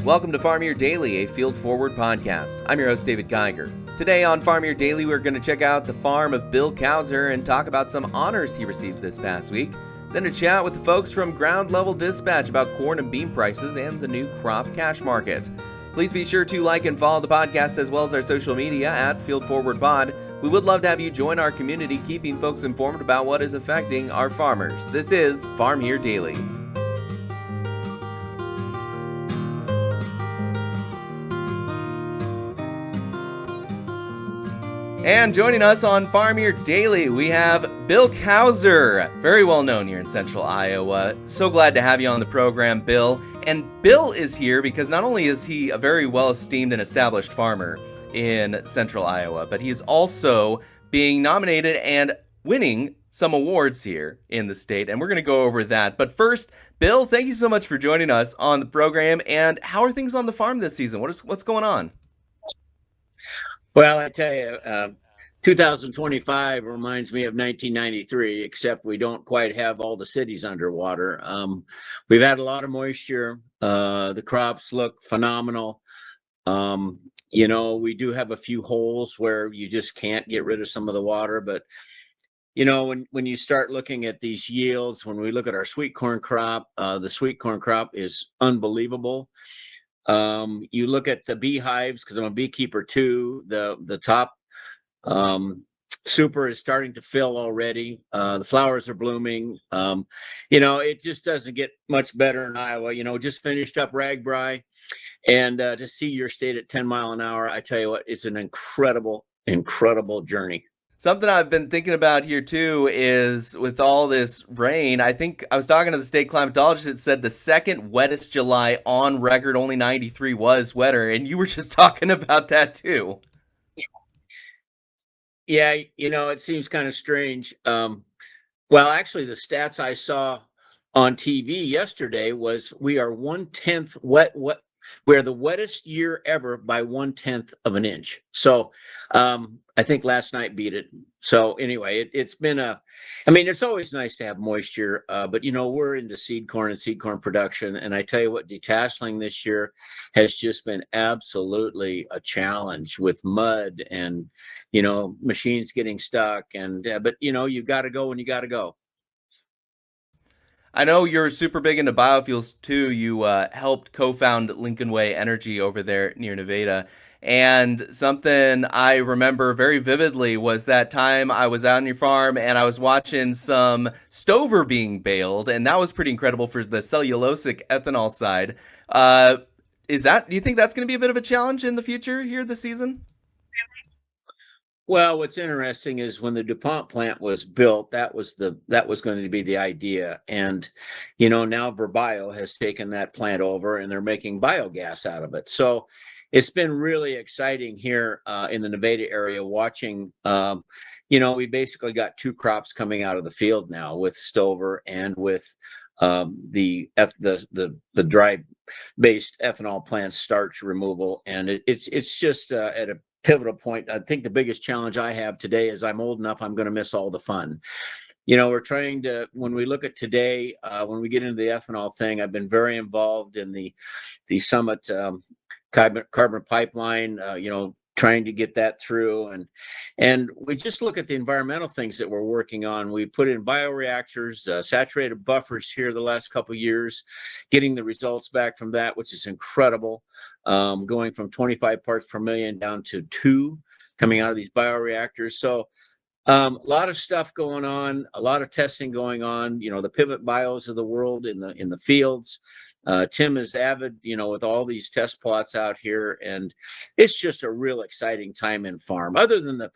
Welcome to Farm Year Daily, a Field Forward podcast. I'm your host, David Geiger. Today on Farm Year Daily, we're going to check out the farm of Bill Couser and talk about some honors he received this past week. Then a chat with the folks from Ground Level Dispatch about corn and bean prices and the new crop cash market. Please be sure to like and follow the podcast as well as our social media at Field Forward Pod. We would love to have you join our community, keeping folks informed about what is affecting our farmers. This is Farm Year Daily. And joining us on Farm Year Daily, we have Bill Couser, very well known here in Central Iowa. So glad to have you on the program, Bill. And Bill is here because not only is he a very well-esteemed and established farmer in Central Iowa, but he's also being nominated and winning some awards here in the state. And we're going to go over that. But first, Bill, thank you so much for joining us on the program. And how are things on the farm this season? What's going on? Well, I tell you, 2025 reminds me of 1993, except we don't quite have all the cities underwater. We've had a lot of moisture. The crops look phenomenal. We do have a few holes where you just can't get rid of some of the water. But, when you start looking at these yields, when we look at our sweet corn crop, the sweet corn crop is unbelievable. You look at the beehives, because I'm a beekeeper too. The top super is starting to fill already. The flowers are blooming. It just doesn't get much better in Iowa. Just finished up Ragbri, and to see your state at 10 mile an hour, I tell you what, it's an incredible journey. Something I've been thinking about here too is with all this rain, I think I was talking to the state climatologist that said the second wettest July on record, only 93 was wetter. And you were just talking about that too. Yeah, it seems kind of strange. Well, actually, the stats I saw on TV yesterday was we are 1/10 wet. We're the wettest year ever by 1/10 of an inch. So I think last night beat it. So anyway, it's been it's always nice to have moisture, but we're into seed corn and seed corn production. And I tell you what, detasseling this year has just been absolutely a challenge with mud and, machines getting stuck. But you got to go when you got to go. I know you're super big into biofuels too. You helped co-found Lincoln Way Energy over there near Nevada. And something I remember very vividly was that time I was out on your farm and I was watching some stover being baled, and that was pretty incredible for the cellulosic ethanol side. Do you think that's going to be a bit of a challenge in the future here this season? Well, what's interesting is when the DuPont plant was built, that was going to be the idea. And, now Verbio has taken that plant over and they're making biogas out of it. So it's been really exciting here in the Nevada area watching. We basically got two crops coming out of the field now with stover and with the dry based ethanol plant starch removal. And it's just at a pivotal point. I think the biggest challenge I have today is I'm old enough, I'm going to miss all the fun. We're trying to, when we look at today, when we get into the ethanol thing, I've been very involved in the Summit carbon pipeline, trying to get that through. And we just look at the environmental things that we're working on. We put in bioreactors, saturated buffers here the last couple of years, getting the results back from that, which is incredible. Going from 25 parts per million down to 2 coming out of these bioreactors. So a lot of stuff going on, a lot of testing going on, the pivot bios of the world in the fields. Tim is avid, with all these test plots out here, and it's just a real exciting time in farm. Other than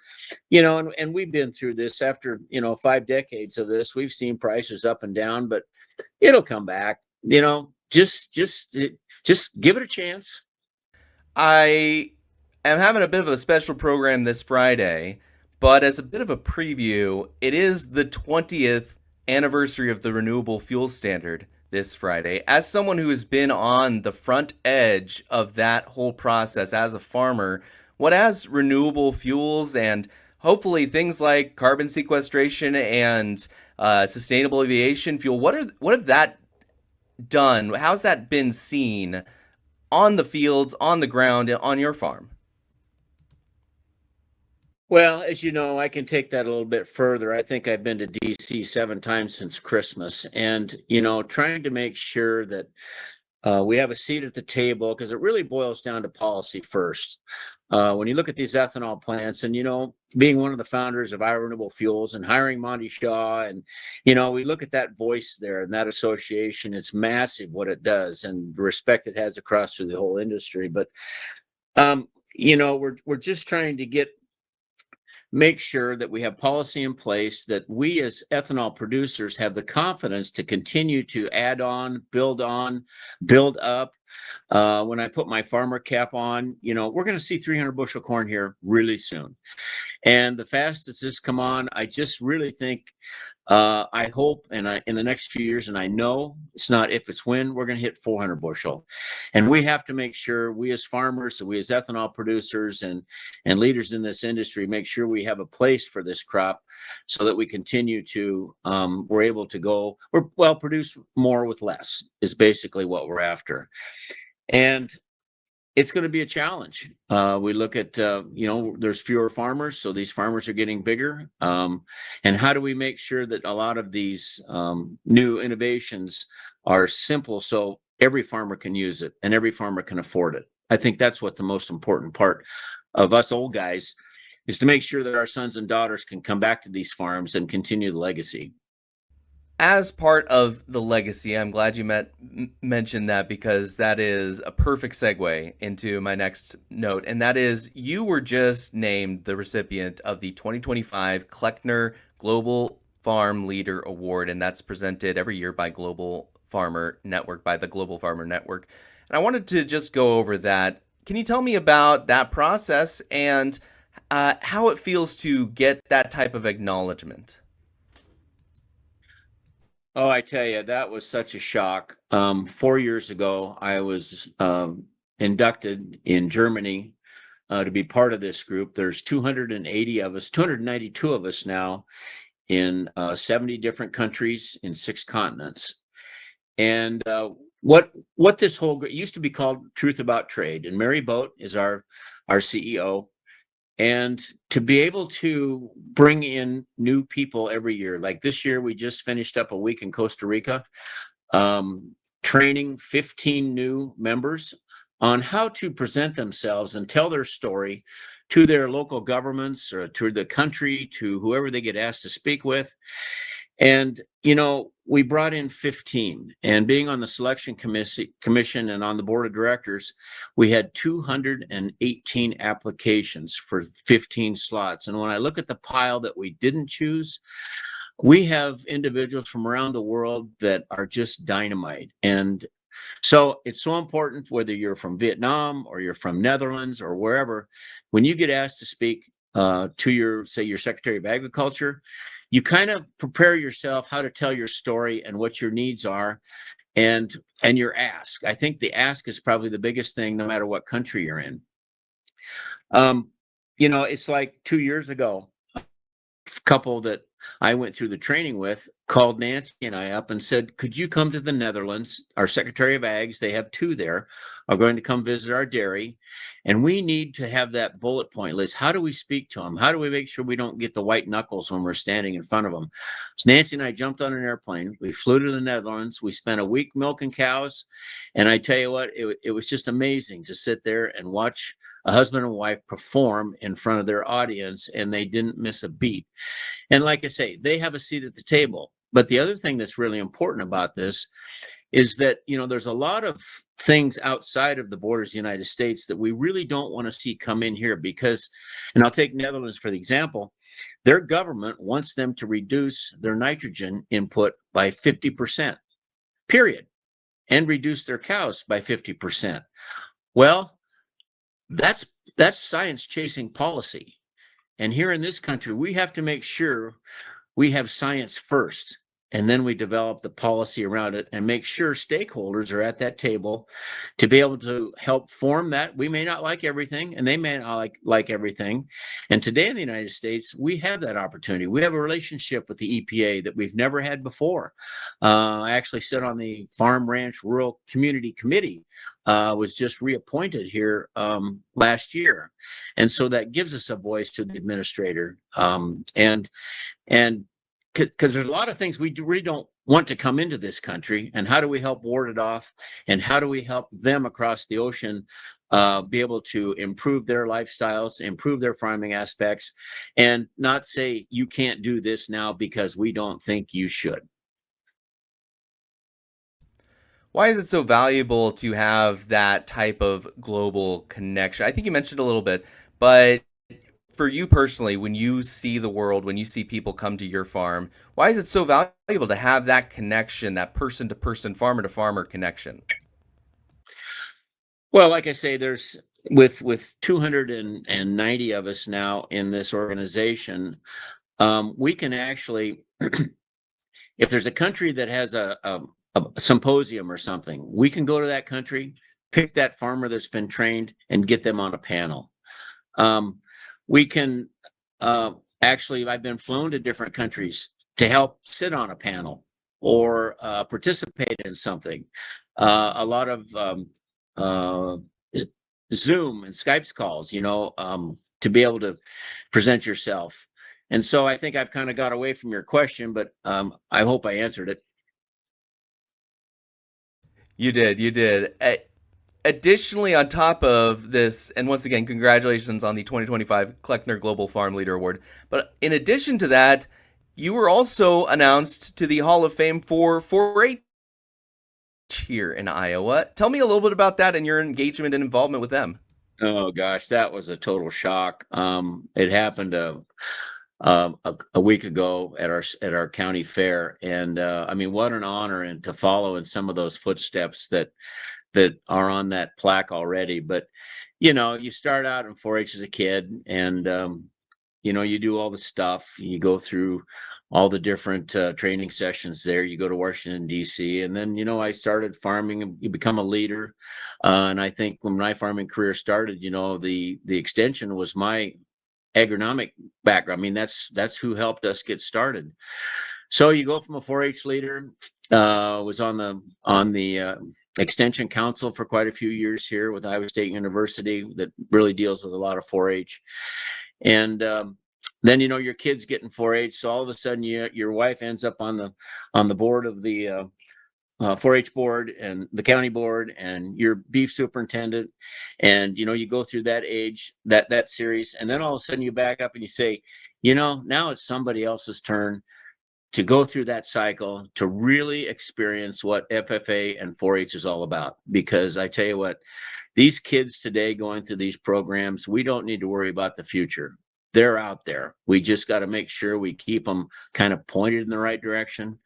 and we've been through this after, 5 decades of this. We've seen prices up and down, but it'll come back. Just give it a chance. I am having a bit of a special program this Friday, but as a bit of a preview, it is the 20th anniversary of the Renewable Fuel Standard this Friday. As someone who has been on the front edge of that whole process as a farmer, what has renewable fuels and hopefully things like carbon sequestration and sustainable aviation fuel, what have that done? How's that been seen on the fields, on the ground, on your farm? Well, as you know, I can take that a little bit further. I think I've been to DC 7 times since Christmas, and trying to make sure that we have a seat at the table, because it really boils down to policy first. When you look at these ethanol plants, and being one of the founders of iRenewable Fuels and hiring Monty Shaw, and we look at that voice there and that association. It's massive what it does, and the respect it has across through the whole industry. But we're just trying to make sure that we have policy in place, that we as ethanol producers have the confidence to continue to add on, build up. When I put my farmer cap on, we're going to see 300 bushel corn here really soon. And the fastest this come on, I just really think, I hope, and in the next few years, and I know it's not if, it's when, we're going to hit 400 bushel. And we have to make sure, we as farmers, we as ethanol producers and leaders in this industry, make sure we have a place for this crop, so that we continue to, we're able to produce more with less, is basically what we're after. And it's going to be a challenge. We look at, there's fewer farmers, so these farmers are getting bigger. And how do we make sure that a lot of these new innovations are simple, so every farmer can use it and every farmer can afford it? I think that's what the most important part of us old guys is, to make sure that our sons and daughters can come back to these farms and continue the legacy. As part of the legacy, I'm glad you mentioned that, because that is a perfect segue into my next note. And that is, you were just named the recipient of the 2025 Kleckner Global Farm Leader Award. And that's presented every year by the Global Farmer Network. And I wanted to just go over that. Can you tell me about that process and how it feels to get that type of acknowledgement? Oh, I tell you, that was such a shock. 4 years ago, I was inducted in Germany to be part of this group. There's 280 of us, 292 of us now, in 70 different countries in 6 continents. And what this whole group used to be called Truth About Trade, and Mary Boat is our CEO. And to be able to bring in new people every year, like this year, we just finished up a week in Costa Rica, training 15 new members on how to present themselves and tell their story to their local governments, or to the country, to whoever they get asked to speak with. And we brought in 15, and being on the selection commission and on the board of directors, we had 218 applications for 15 slots. And when I look at the pile that we didn't choose, we have individuals from around the world that are just dynamite. And so it's so important, whether you're from Vietnam or you're from Netherlands or wherever, when you get asked to speak to your Secretary of Agriculture, you kind of prepare yourself how to tell your story and what your needs are, and your ask. I think the ask is probably the biggest thing, no matter what country you're in. It's like 2 years ago, couple that I went through the training with called Nancy and I up and said, could you come to the Netherlands? Our Secretary of Ags, they have 2 there, are going to come visit our dairy. And we need to have that bullet point list. How do we speak to them? How do we make sure we don't get the white knuckles when we're standing in front of them? So Nancy and I jumped on an airplane. We flew to the Netherlands. We spent a week milking cows. And I tell you what, it was just amazing to sit there and watch a husband and wife perform in front of their audience, and they didn't miss a beat. And like I say, they have a seat at the table. But the other thing that's really important about this is that, there's a lot of things outside of the borders of the United States that we really don't want to see come in here, because, and I'll take Netherlands for the example, their government wants them to reduce their nitrogen input by 50%, period, and reduce their cows by 50%. Well, that's science chasing policy. And here in this country, we have to make sure we have science first. and then we develop the policy around it and make sure stakeholders are at that table to be able to help form that. We may not like everything, and they may not like everything. And today in the United States, we have that opportunity. We have a relationship with the EPA that we've never had before. I actually sit on the Farm Ranch Rural Community Committee, was just reappointed here last year. And so that gives us a voice to the administrator. And because there's a lot of things we really don't want to come into this country, and how do we help ward it off, and how do we help them across the ocean be able to improve their lifestyles, improve their farming aspects, and not say you can't do this now because we don't think you should. Why is it so valuable to have that type of global connection? I think you mentioned a little bit, but for you personally, when you see the world, when you see people come to your farm, why is it so valuable to have that connection, that person to person, farmer to farmer connection? Well, like I say, there's with 290 of us now in this organization, we can actually, if there's a country that has a symposium or something, we can go to that country, pick that farmer that's been trained, and get them on a panel. Um, we can actually, I've been flown to different countries to help sit on a panel or participate in something. A lot of uh, Zoom and Skype calls, to be able to present yourself. And so I think I've kind of got away from your question, but I hope I answered it. You did, you did. Additionally, on top of this, and once again, congratulations on the 2025 Kleckner Global Farm Leader Award. But in addition to that, you were also announced to the Hall of Fame for 4-H here in Iowa. Tell me a little bit about that and your engagement and involvement with them. Oh gosh, that was a total shock. It happened a week ago at our county fair, and I mean, what an honor, and to follow in some of those footsteps that are on that plaque already. But you start out in 4-H as a kid, and you do all the stuff. You go through all the different training sessions there. You go to Washington D.C., and then I started farming, and you become a leader. And I think when my farming career started, the extension was my agronomic background. I mean, that's who helped us get started. So you go from a 4-H leader, was on the extension council for quite a few years here with Iowa State University that really deals with a lot of 4-H. And then your kids get in 4-H, so all of a sudden your wife ends up on the board of the 4-H board and the county board, and your beef superintendent, and you go through that age, that series, and then all of a sudden you back up and you say, now it's somebody else's turn to go through that cycle, to really experience what FFA and 4-H is all about. Because I tell you what, these kids today going through these programs, we don't need to worry about the future. They're out there. We just got to make sure we keep them kind of pointed in the right direction.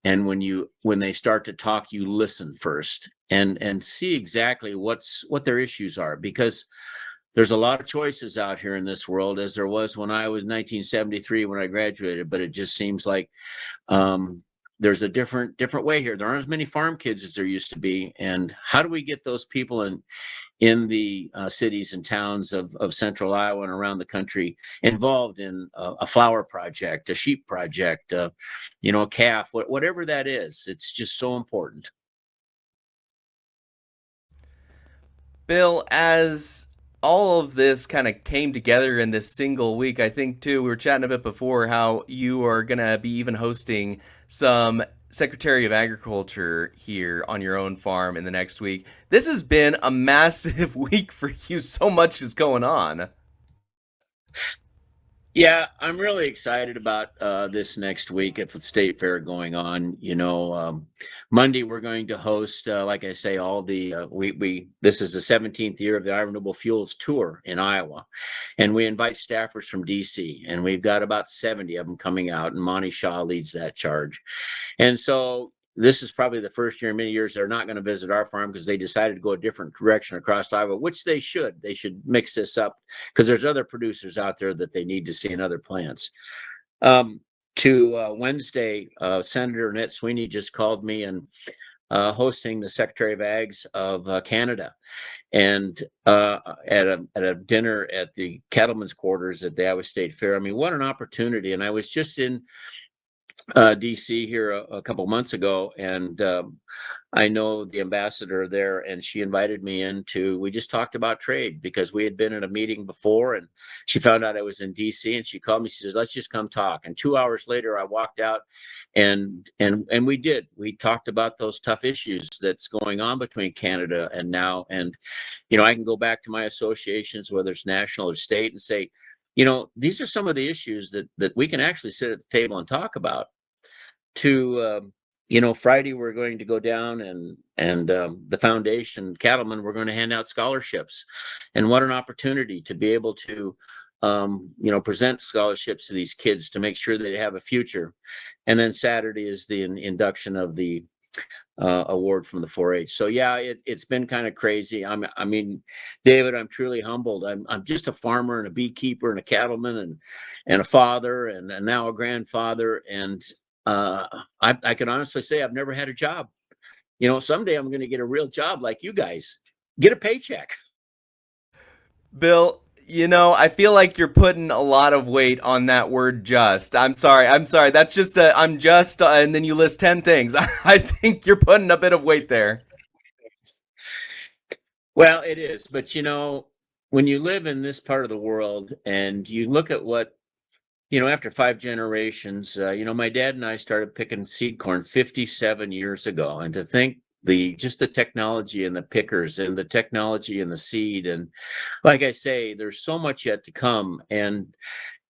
And when they start to talk, you listen first and see exactly what their issues are, because there's a lot of choices out here in this world, as there was when I was 1973 when I graduated. But it just seems like there's a different way here. There aren't as many farm kids as there used to be. And how do we get those people in the cities and towns of central Iowa and around the country involved in a flower project, a sheep project, a calf, whatever that is? It's just so important. Bill, as all of this kind of came together in this single week, I think too, we were chatting a bit before how you are going to be even hosting some Secretary of Agriculture here on your own farm in the next week. This has been a massive week for you. So much is going on. Yeah, I'm really excited about this next week at the state fair going on. Monday we're going to host, like I say, all the we this is the 17th year of the Iowa Renewable Fuels Tour in Iowa, and we invite staffers from DC, and we've got about 70 of them coming out, and Monty Shaw leads that charge. And so this is probably the first year in many years they're not going to visit our farm, because they decided to go a different direction across Iowa, which they should. They should mix this up, because there's other producers out there that they need to see in other plants. Um, to Wednesday. Senator Annette Sweeney just called me and hosting the Secretary of Ags of Canada, and at a dinner at the Cattlemen's Quarters at the Iowa State Fair. I mean, what an opportunity! And I was just in DC here a couple months ago, and I know the ambassador there, and she invited me into. We just talked about trade because we had been in a meeting before, and she found out I was in DC, and she called me. She says, "Let's just come talk." And 2 hours later, I walked out, and we did. We talked about those tough issues that's going on between Canada and now, and I can go back to my associations, whether it's national or state, and say, these are some of the issues that we can actually sit at the table and talk about. Friday we're going to go down and the foundation Cattlemen, we're going to hand out scholarships, and what an opportunity to be able to present scholarships to these kids to make sure they have a future. And then Saturday is the induction of the award from the 4-H. So yeah, it's been kind of crazy. I mean, David, I'm truly humbled. I'm just a farmer and a beekeeper and a cattleman and a father and now a grandfather. And I can honestly say I've never had a job. Someday I'm going to get a real job like you guys, get a paycheck. Bill, I feel like you're putting a lot of weight on that word just. I'm sorry. That's just I'm just, and then you list 10 things. I think you're putting a bit of weight there. Well, it is. But, when you live in this part of the world and you look at what, after 5 generations, my dad and I started picking seed corn 57 years ago. And to think just the technology and the pickers and the technology and the seed. And like I say, there's so much yet to come. And,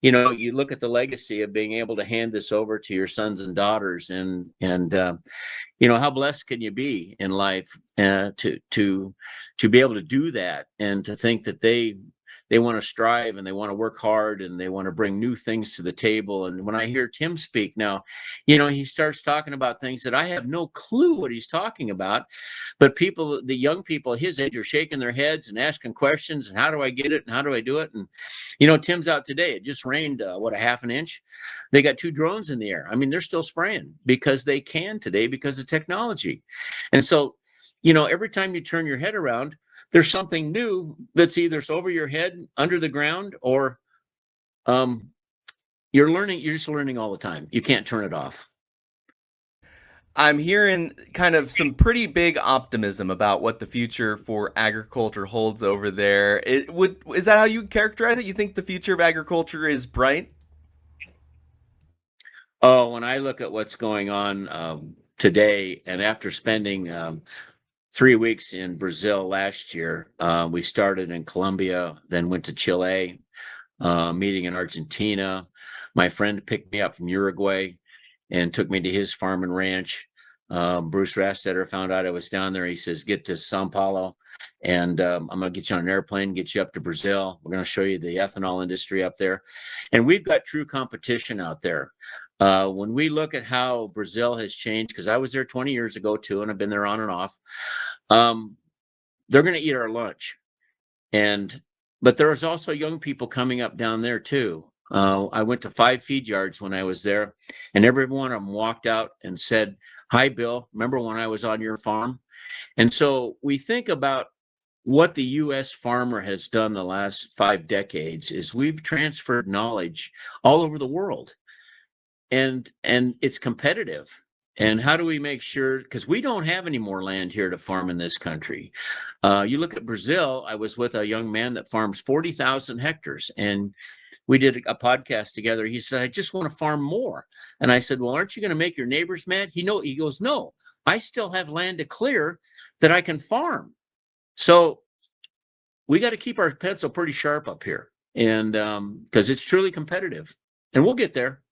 you look at the legacy of being able to hand this over to your sons and daughters, and how blessed can you be in life to be able to do that, and to think that they want to strive and they want to work hard and they want to bring new things to the table. And when I hear Tim speak now, he starts talking about things that I have no clue what he's talking about. But the young people his age are shaking their heads and asking questions, and how do I get it and how do I do it? And, Tim's out today. It just rained, a half an inch. They got 2 drones in the air. I mean, they're still spraying because they can today because of technology. And so, every time you turn your head around, there's something new that's either over your head, under the ground, or you're just learning all the time. You can't turn it off. I'm hearing kind of some pretty big optimism about what the future for agriculture holds over there. Is that how you characterize it? You think the future of agriculture is bright? Oh, when I look at what's going on today, and after spending 3 weeks in Brazil last year, we started in Colombia, then went to Chile, meeting in Argentina. My friend picked me up from Uruguay and took me to his farm and ranch. Bruce Rastetter found out I was down there. He says, "Get to Sao Paulo, and I'm going to get you on an airplane, get you up to Brazil. We're going to show you the ethanol industry up there." And we've got true competition out there. When we look at how Brazil has changed, because I was there 20 years ago too, and I've been there on and off, they're going to eat our lunch. But there's also young people coming up down there too. I went to 5 feed yards when I was there, and every one of them walked out and said, "Hi, Bill. Remember when I was on your farm?" And so we think about what the U.S. farmer has done the last 5 decades is we've transferred knowledge all over the world, and it's competitive. And how do we make sure, because we don't have any more land here to farm in this country. You look at Brazil. I was with a young man that farms 40,000 hectares, and we did a podcast together. He said, "I just want to farm more." And I said, "Well, aren't you going to make your neighbors mad?" He goes, "No, I still have land to clear that I can farm." So we got to keep our pencil pretty sharp up here, and because it's truly competitive, and we'll get there.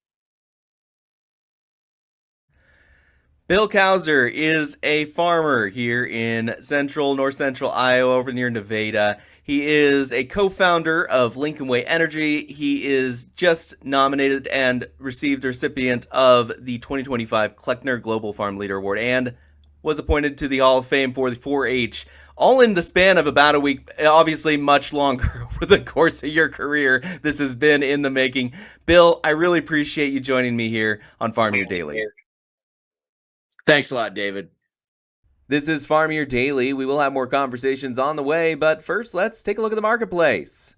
Bill Couser is a farmer here in north central Iowa, over near Nevada. He is a co-founder of Lincoln Way Energy. He is just nominated and received a recipient of the 2025 Kleckner Global Farm Leader Award and was appointed to the Hall of Fame for the 4-H. all in the span of about a week, obviously much longer over the course of your career. This has been in the making. Bill, I really appreciate you joining me here on Farm Your Daily. Thanks a lot, David. This is Farm Your Daily. We will have more conversations on the way, but first, let's take a look at the marketplace.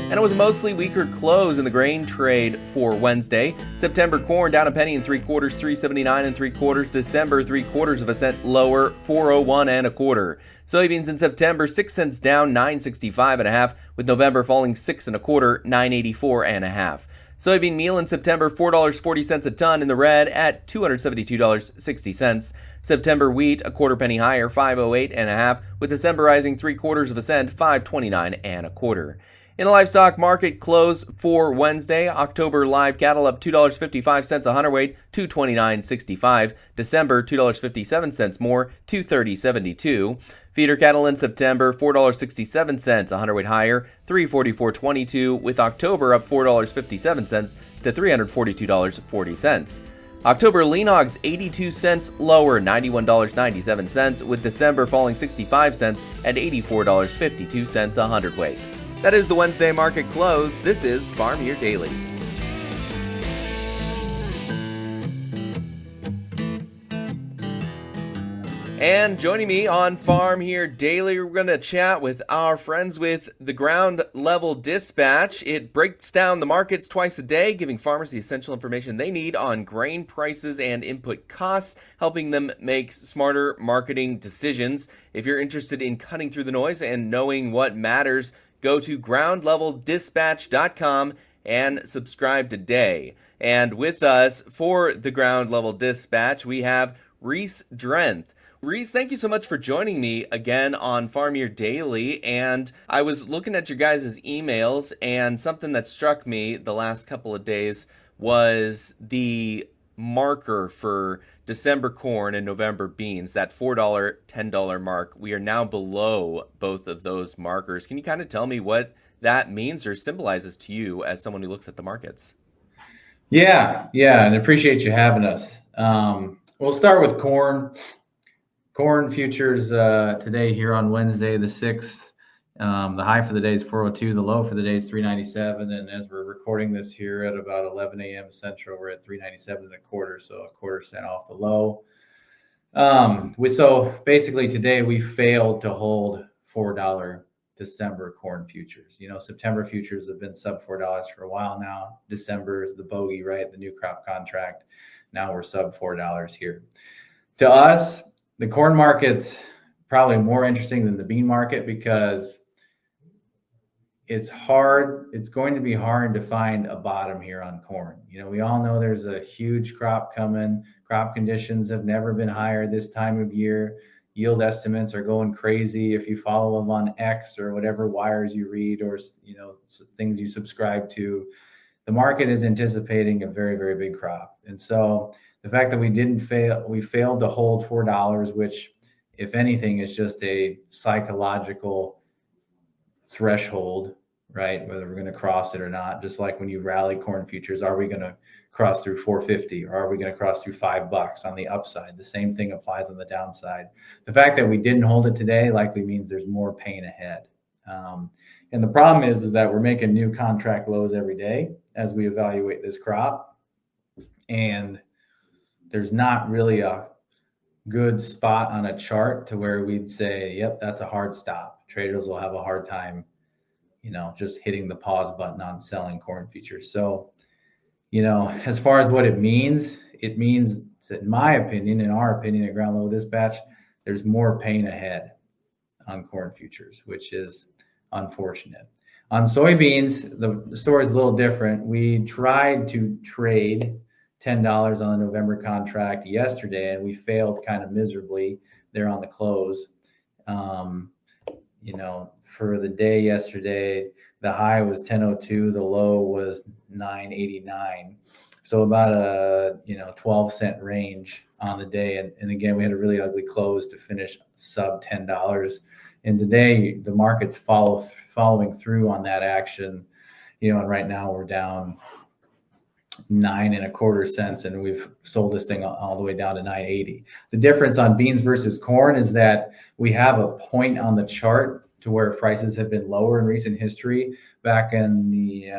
And it was a mostly weaker close in the grain trade for Wednesday. September corn down a penny and 3/4, 3.79 and 3/4. December 3/4 of a cent lower, 4.01 and a quarter. Soybeans in September 6 cents down, 9.65 and a half, with November falling 6 1/4, 9.84 and a half. Soybean meal in September $4.40 a ton in the red at $272.60. September wheat a quarter penny higher, 5.08 and a half, with December rising 3/4 of a cent, 5.29 and a quarter. In the livestock market close for Wednesday, October live cattle up $2.55 a hundredweight, $229.65. December $2.57 more, $230.72. Feeder cattle in September $4.67 a hundredweight higher, $344.22, with October up $4.57 to $342.40. October lean hogs 82 cents lower, $91.97, with December falling 65 cents at $84.52 a hundredweight. That is the Wednesday market close. This is Farm Your Daily. And joining me on Farm Here Daily, we're going to chat with our friends with the Ground Level Dispatch. It breaks down the markets twice a day, giving farmers the essential information they need on grain prices and input costs, helping them make smarter marketing decisions. If you're interested in cutting through the noise and knowing what matters, go to groundleveldispatch.com and subscribe today. And with us for the Ground Level Dispatch, we have Reese Drenth. Reese, thank you so much for joining me again on Farm Your Daily. And I was looking at your guys' emails, and something that struck me the last couple of days was the marker for December corn and November beans, that $4, $10 mark. We are now below both of those markers. Can you kind of tell me what that means or symbolizes to you as someone who looks at the markets? Yeah, and appreciate you having us. We'll start with corn. Corn futures today here on Wednesday, the 6th. The high for the day is 402. The low for the day is 397. And as we're recording this here at about 11 a.m. Central, we're at 397 and a quarter, so a quarter cent off the low. So basically today we failed to hold $4 December corn futures. You know, September futures have been sub $4 for a while now. December is the bogey, right? The new crop contract. Now we're sub $4 here. To us, the corn market's probably more interesting than the bean market because it's hard. It's going to be hard to find a bottom here on corn. You know, we all know there's a huge crop coming. Crop conditions have never been higher this time of year. Yield estimates are going crazy. If you follow them on X or whatever wires you read or, you know, things you subscribe to, the market is anticipating a very, very big crop. And so the fact that we failed to hold $4, which, if anything, is just a psychological threshold, right? Whether we're going to cross it or not. Just like when you rally corn futures, are we going to cross through 450 or are we going to cross through $5 on the upside? The same thing applies on the downside. The fact that we didn't hold it today likely means there's more pain ahead. And the problem is that we're making new contract lows every day as we evaluate this crop. And there's not really a good spot on a chart to where we'd say, yep, that's a hard stop. Traders will have a hard time, you know, just hitting the pause button on selling corn futures. So, you know, as far as what it means, in my opinion, in our opinion at Ground Level Dispatch, there's more pain ahead on corn futures, which is unfortunate. On soybeans, the story is a little different. We tried to trade $10 on the November contract yesterday, and we failed kind of miserably there on the close. You know, for the day yesterday, the high was 10.02, the low was 9.89. So about a 12-cent range on the day. And again, we had a really ugly close to finish sub $10. And today the market's following through on that action, you know, and right now we're down 9.25 cents, and we've sold this thing all the way down to 9.80. The difference on beans versus corn is that we have a point on the chart to where prices have been lower in recent history. Back in the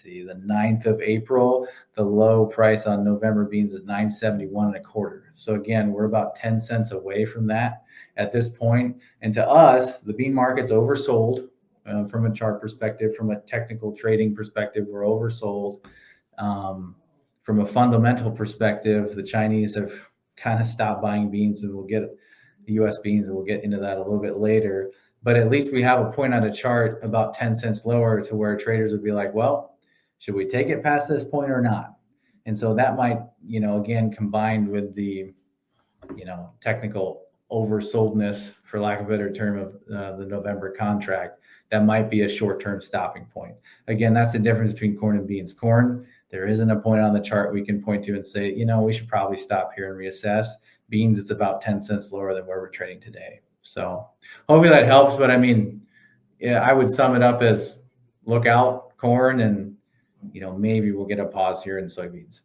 the 9th of April, the low price on November beans is 9.71 1/4. So again, we're about 10 cents away from that at this point. And to us, the bean market's oversold. From a chart perspective, from a technical trading perspective, we're oversold. From a fundamental perspective, the Chinese have kind of stopped buying beans, and we'll get the U.S. beans, and we'll get into that a little bit later. But at least we have a point on a chart about 10 cents lower to where traders would be like, well, should we take it past this point or not? And so that might, again, combined with the, technical oversoldness, for lack of a better term, of the November contract, that might be a short-term stopping point. Again, that's the difference between corn and beans. Corn, there isn't a point on the chart we can point to and say, we should probably stop here and reassess. Beans, it's about 10 cents lower than where we're trading today. So hopefully that helps. But I mean, I would sum it up as look out corn, and, maybe we'll get a pause here in soybeans.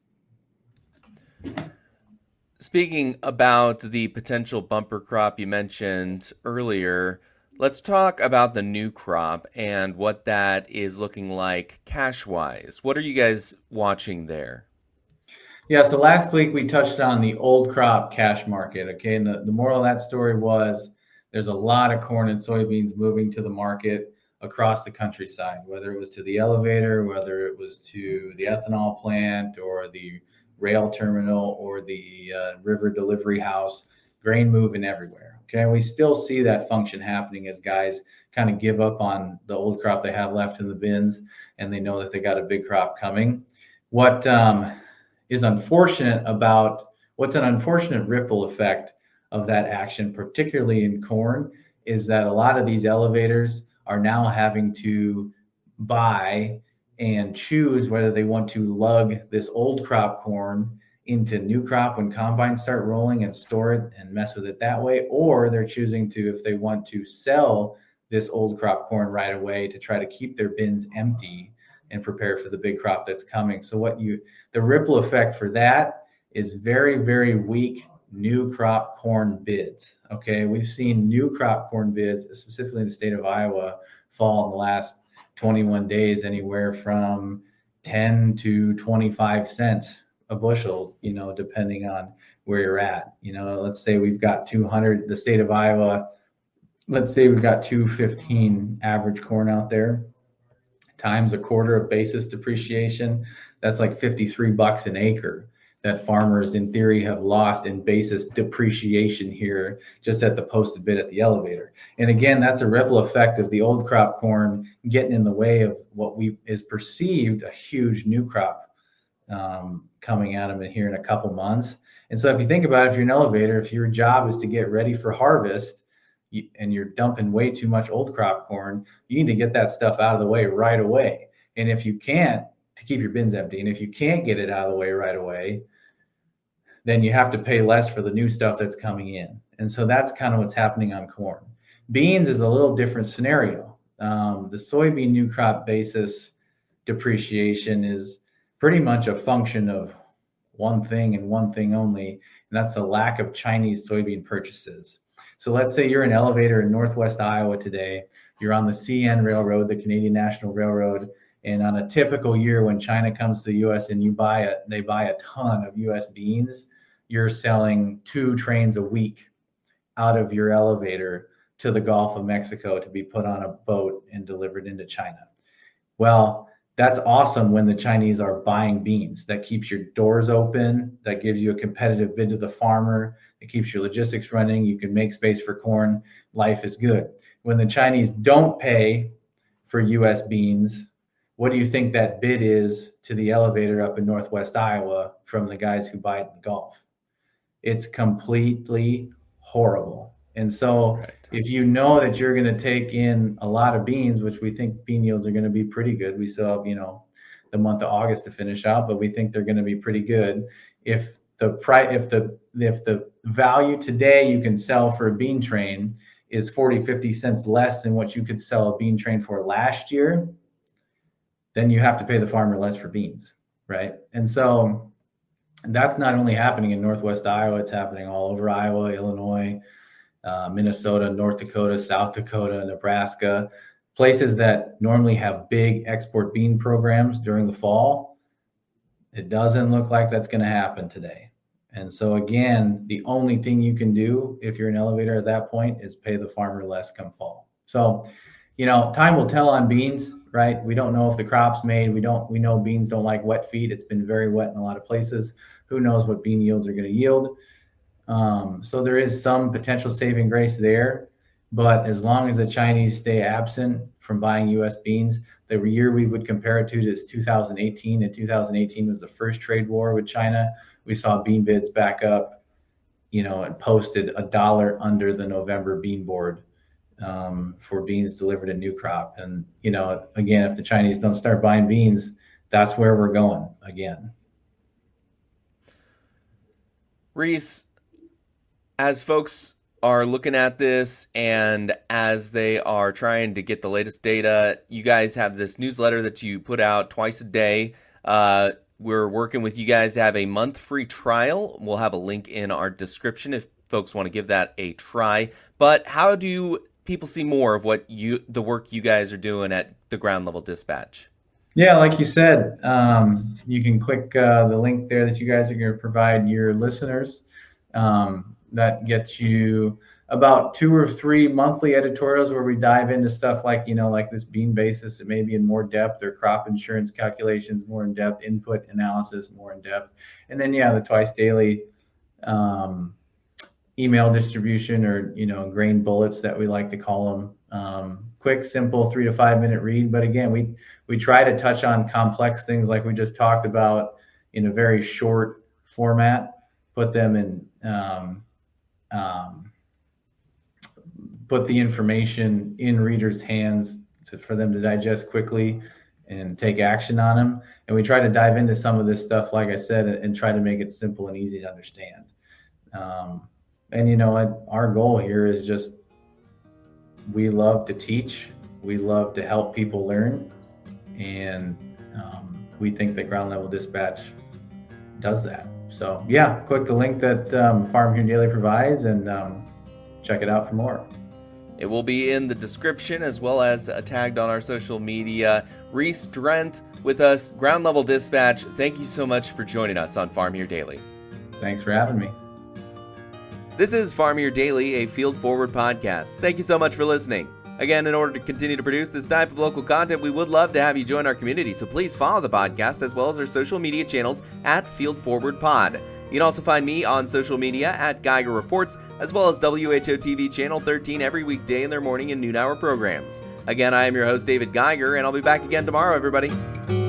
Speaking about the potential bumper crop you mentioned earlier, let's talk about the new crop and what that is looking like cash-wise. What are you guys watching there? Yeah, so last week we touched on the old crop cash market, okay? And the moral of that story was there's a lot of corn and soybeans moving to the market across the countryside, whether it was to the elevator, whether it was to the ethanol plant or the rail terminal or the river delivery house, grain moving everywhere. Okay, we still see that function happening as guys kind of give up on the old crop they have left in the bins, and they know that they got a big crop coming. What's an unfortunate ripple effect of that action, particularly in corn, is that a lot of these elevators are now having to buy and choose whether they want to lug this old crop corn into new crop when combines start rolling and store it and mess with it that way, or they're choosing to, if they want to sell this old crop corn right away, to try to keep their bins empty and prepare for the big crop that's coming. So the ripple effect for that is very, very weak new crop corn bids. Okay, we've seen new crop corn bids, specifically in the state of Iowa, fall in the last 21 days anywhere from 10 to 25 cents a bushel, depending on where you're at. Let's say we've got 200, the state of Iowa, let's say we've got 215 average corn out there times a quarter of basis depreciation. That's like $53 an acre that farmers in theory have lost in basis depreciation here just at the posted bid at the elevator. And again, that's a ripple effect of the old crop corn getting in the way of what is perceived a huge new crop coming at them in here in a couple months. And so if you think about it, if you're an elevator, if your job is to get ready for harvest and you're dumping way too much old crop corn, you need to get that stuff out of the way right away. And if you can't, to keep your bins empty, and if you can't get it out of the way right away, then you have to pay less for the new stuff that's coming in. And so that's kind of what's happening on corn. Beans is a little different scenario. The soybean new crop basis depreciation is pretty much a function of one thing and one thing only, and that's the lack of Chinese soybean purchases. So let's say you're an elevator in Northwest Iowa today. You're on the CN Railroad, the Canadian National Railroad, and on a typical year when China comes to the U.S. and they buy a ton of U.S. beans, you're selling 2 trains a week out of your elevator to the Gulf of Mexico to be put on a boat and delivered into China. Well, that's awesome when the Chinese are buying beans. That keeps your doors open. That gives you a competitive bid to the farmer. It keeps your logistics running. You can make space for corn. Life is good. When the Chinese don't pay for U.S. beans, what do you think that bid is to the elevator up in Northwest Iowa from the guys who buy it in the Gulf? It's completely horrible. And so if you know that you're going to take in a lot of beans, which we think bean yields are going to be pretty good. We still have, the month of August to finish out, but we think they're going to be pretty good. If the value today you can sell for a bean train is 50 cents less than what you could sell a bean train for last year, then you have to pay the farmer less for beans. right? And so that's not only happening in Northwest Iowa, it's happening all over Iowa, Illinois, Minnesota, North Dakota, South Dakota, Nebraska, places that normally have big export bean programs during the fall. It doesn't look like that's going to happen today. And so again, the only thing you can do if you're an elevator at that point is pay the farmer less come fall. So, time will tell on beans, right? We don't know if the crop's made. We know beans don't like wet feed. It's been very wet in a lot of places. Who knows what bean yields are going to yield? So there is some potential saving grace there, but as long as the Chinese stay absent from buying U.S. beans, the year we would compare it to is 2018, and 2018 was the first trade war with China. We saw bean bids back up, and posted $1 under the November bean board for beans delivered in new crop. And, again, if the Chinese don't start buying beans, that's where we're going again. Reese, as folks are looking at this and as they are trying to get the latest data, you guys have this newsletter that you put out twice a day. We're working with you guys to have a month free trial. We'll have a link in our description if folks want to give that a try. But how do people see more of the work you guys are doing at the Ground Level Dispatch? Yeah, like you said, you can click the link there that you guys are going to provide your listeners. That gets you about 2 or 3 monthly editorials where we dive into stuff like, like this bean basis, it may be in more depth, or crop insurance calculations, more in depth, input analysis, more in depth. And then, the twice daily email distribution, or, grain bullets that we like to call them. Quick, simple 3 to 5 minute read. But again, we try to touch on complex things like we just talked about in a very short format, put them in, put the information in readers' hands for them to digest quickly and take action on them. And we try to dive into some of this stuff, like I said, and try to make it simple and easy to understand. And our goal here is just, we love to teach, we love to help people learn, and we think that Ground Level Dispatch does that. So yeah, click the link that Farm Here Daily provides and check it out for more. It will be in the description as well as tagged on our social media. Reese Drenth with us, Ground Level Dispatch. Thank you so much for joining us on Farm Here Daily. Thanks for having me. This is Farm Here Daily, a Field Forward podcast. Thank you so much for listening. Again, in order to continue to produce this type of local content, we would love to have you join our community, so please follow the podcast as well as our social media channels at Field Forward Pod. You can also find me on social media at Geiger Reports, as well as WHO TV Channel 13 every weekday in their morning and noon hour programs. Again, I am your host, David Geiger, and I'll be back again tomorrow, everybody.